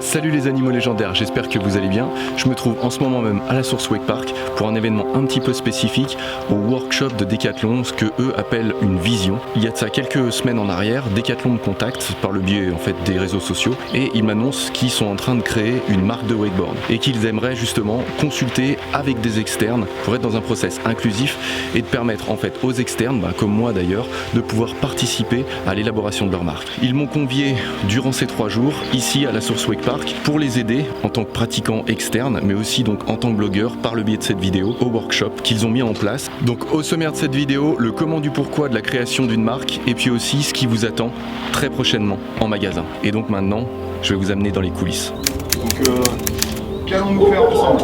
Salut les animaux légendaires, j'espère que vous allez bien. Je me trouve en ce moment même à la Source Wake Park pour un événement un petit peu spécifique au workshop de Decathlon, ce que eux appellent une vision. Il y a de ça quelques semaines en arrière, Decathlon me contacte par le biais en fait des réseaux sociaux et ils m'annoncent qu'ils sont en train de créer une marque de wakeboard et qu'ils aimeraient justement consulter avec des externes pour être dans un process inclusif et de permettre en fait aux externes, comme moi d'ailleurs, de pouvoir participer à l'élaboration de leur marque. Ils m'ont convié durant ces 3 jours ici à la Source Wake Park pour les aider en tant que pratiquants externes, mais aussi donc en tant que blogueurs par le biais de cette vidéo au workshop qu'ils ont mis en place. Donc au sommaire de cette vidéo, le comment du pourquoi de la création d'une marque et puis aussi ce qui vous attend très prochainement en magasin. Et donc maintenant, je vais vous amener dans les coulisses. Donc qu'allons-nous faire ensemble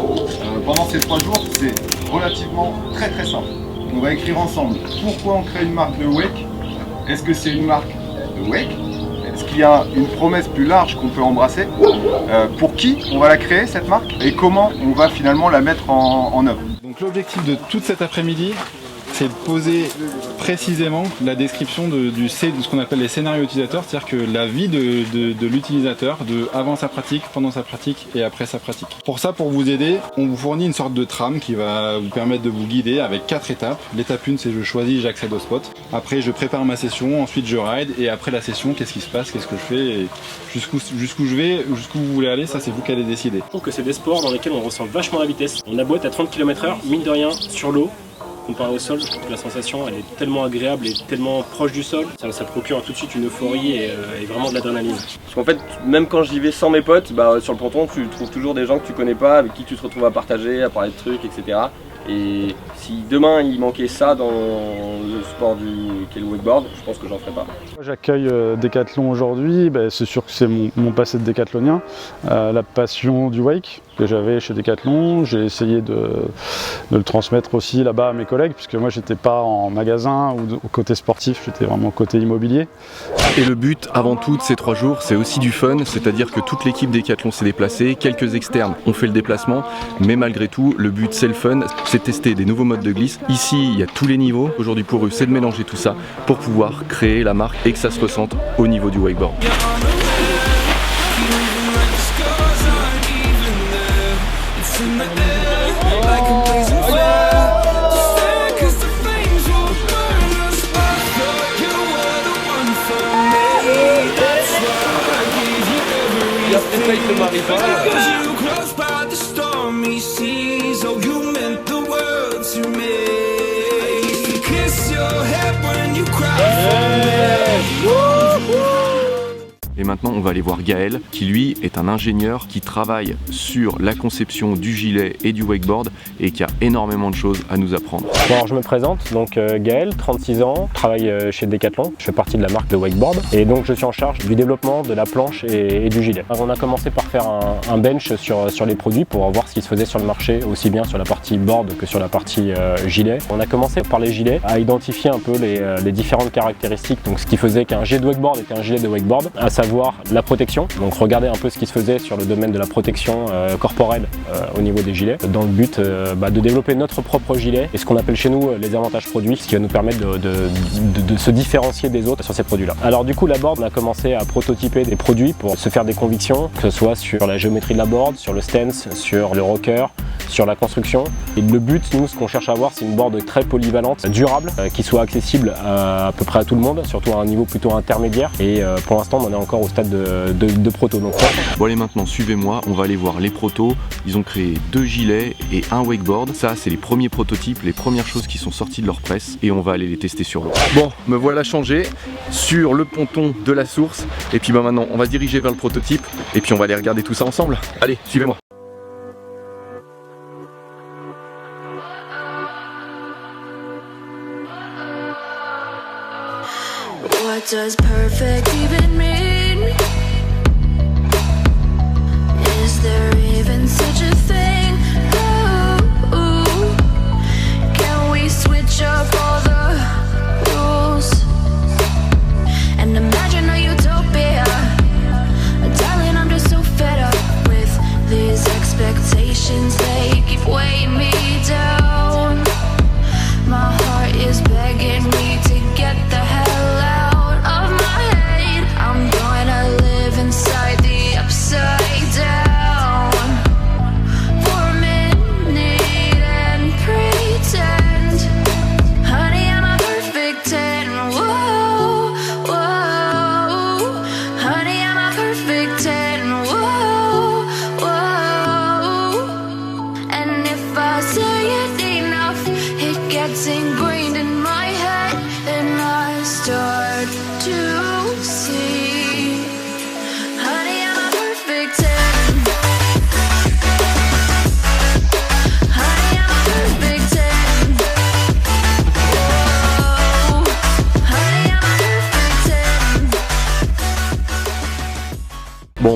pendant ces 3 jours? C'est relativement très simple. On va écrire ensemble pourquoi on crée une marque de wake. Est-ce que c'est une marque de wake? Est-ce qu'il y a une promesse plus large qu'on peut embrasser? Pour qui on va la créer cette marque? Et comment on va finalement la mettre en œuvre? Donc l'objectif de toute cet après-midi, c'est de poser précisément la description de ce qu'on appelle les scénarios utilisateurs, c'est-à-dire que la vie de l'utilisateur, avant sa pratique, pendant sa pratique et après sa pratique. Pour ça, pour vous aider, on vous fournit une sorte de trame qui va vous permettre de vous guider avec 4 étapes. L'étape 1, c'est je choisis, j'accède au spot. Après, je prépare ma session, ensuite je ride, et après la session, qu'est-ce qui se passe, qu'est-ce que je fais, et jusqu'où je vais, jusqu'où vous voulez aller, ça c'est vous qui allez décider. Je trouve que c'est des sports dans lesquels on ressent vachement la vitesse. On a beau être à 30 km/h, mine de rien, sur l'eau, comparé au sol, je trouve que la sensation elle est tellement agréable et tellement proche du sol, ça procure tout de suite une euphorie et vraiment de l'adrénaline. Parce qu'en fait, même quand j'y vais sans mes potes, sur le ponton, tu trouves toujours des gens que tu connais pas, avec qui tu te retrouves à partager, à parler de trucs, etc. Et si demain il manquait ça dans le sport qui est le wakeboard, je pense que j'en ferais pas. J'accueille Decathlon aujourd'hui, c'est sûr que c'est mon passé de décathlonien, la passion du wake que j'avais chez Decathlon, j'ai essayé de le transmettre aussi là-bas à mes collègues, puisque moi j'étais pas en magasin ou au côté sportif, j'étais vraiment au côté immobilier. Et le but avant tout de ces 3 jours, c'est aussi du fun, c'est-à-dire que toute l'équipe Decathlon s'est déplacée, quelques externes ont fait le déplacement, mais malgré tout, le but c'est le fun, c'est tester des nouveaux modes de glisse. Ici, il y a tous les niveaux, aujourd'hui pour eux, c'est de mélanger tout ça pour pouvoir créer la marque et que ça se ressente au niveau du wakeboard. Et maintenant on va aller voir Gaël qui lui est un ingénieur qui travaille sur la conception du gilet et du wakeboard et qui a énormément de choses à nous apprendre. Bon, alors je me présente, donc Gaël, 36 ans, travaille chez Decathlon, je fais partie de la marque de wakeboard et donc je suis en charge du développement de la planche et du gilet. Alors, on a commencé par faire un bench sur les produits pour voir ce qui se faisait sur le marché, aussi bien sur la partie board que sur la partie gilet. On a commencé par les gilets, à identifier un peu les différentes caractéristiques, donc ce qui faisait qu'un gilet de wakeboard était un gilet de wakeboard, à savoir la protection, donc regarder un peu ce qui se faisait sur le domaine de la protection corporelle au niveau des gilets, dans le but de développer notre propre gilet et ce qu'on appelle chez nous les avantages produits, ce qui va nous permettre de se différencier des autres sur ces produits-là. Alors du coup la board, on a commencé à prototyper des produits pour se faire des convictions, que ce soit sur la géométrie de la board, sur le stance, sur le rocker, sur la construction. Et le but, nous, ce qu'on cherche à avoir, c'est une board très polyvalente, durable, qui soit accessible à peu près à tout le monde, surtout à un niveau plutôt intermédiaire. Et pour l'instant, on en est encore au stade de proto. Donc, bon allez, maintenant suivez-moi, on va aller voir les protos. Ils ont créé 2 gilets et un wakeboard. Ça, c'est les premiers prototypes, les premières choses qui sont sorties de leur presse et on va aller les tester sur l'eau. Bon, me voilà changé sur le ponton de la source et puis maintenant, on va se diriger vers le prototype et puis on va aller regarder tout ça ensemble. Allez, suivez-moi. What does perfect even mean? Is there even such a thing? Ooh, can we switch up all the rules and imagine a utopia? Darling, I'm just so fed up with these expectations they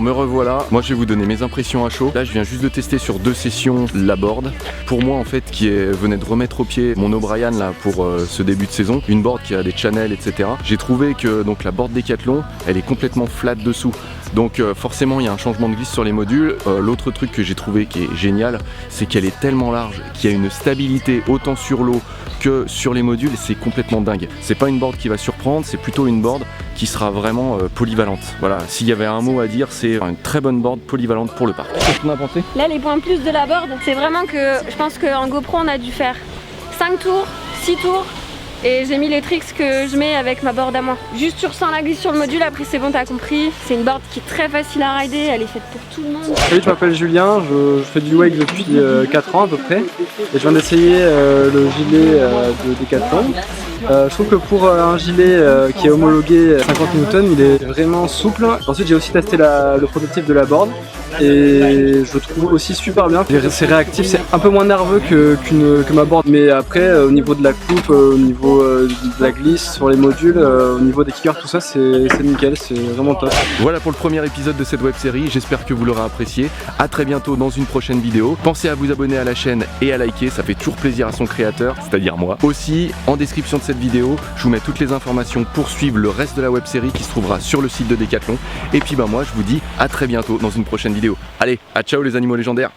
Bon, me revoilà. Moi, je vais vous donner mes impressions à chaud. Là, je viens juste de tester sur 2 sessions la board. Pour moi, en fait, venait de remettre au pied mon O'Brien là pour ce début de saison. Une board qui a des channels, etc. J'ai trouvé que donc la board Decathlon, elle est complètement flat dessous. Donc forcément il y a un changement de glisse sur les modules. L'autre truc que j'ai trouvé qui est génial, c'est qu'elle est tellement large, qu'il y a une stabilité autant sur l'eau que sur les modules, c'est complètement dingue. C'est pas une board qui va surprendre, c'est plutôt une board qui sera vraiment polyvalente. Voilà, s'il y avait un mot à dire, c'est une très bonne board polyvalente pour le parc. Qu'est-ce que tu en as pensé? Là, les points plus de la board, c'est vraiment que je pense qu'en GoPro on a dû faire 5 tours, 6 tours. Et j'ai mis les tricks que je mets avec ma board à moi. Juste tu ressens la glisse sur le module, après c'est bon, t'as compris. C'est une board qui est très facile à rider, elle est faite pour tout le monde. Salut, je m'appelle Julien, je fais du wake depuis 4 ans à peu près. Et je viens d'essayer le gilet de Decathlon. Je trouve que pour un gilet qui est homologué 50 Newton, il est vraiment souple. Ensuite j'ai aussi testé le prototype de la board. Et je le trouve aussi super bien. C'est réactif, c'est un peu moins nerveux que ma board. Mais après, au niveau de la coupe, au niveau de la glisse sur les modules, au niveau des kickers, tout ça, c'est nickel, c'est vraiment top. Voilà pour le premier épisode de cette web série, j'espère que vous l'aurez apprécié. A très bientôt dans une prochaine vidéo. Pensez à vous abonner à la chaîne et à liker, ça fait toujours plaisir à son créateur, c'est-à-dire moi. Aussi, en description de cette vidéo, je vous mets toutes les informations pour suivre le reste de la web série qui se trouvera sur le site de Decathlon. Et puis moi je vous dis à très bientôt dans une prochaine vidéo. Allez, à ciao les animaux légendaires.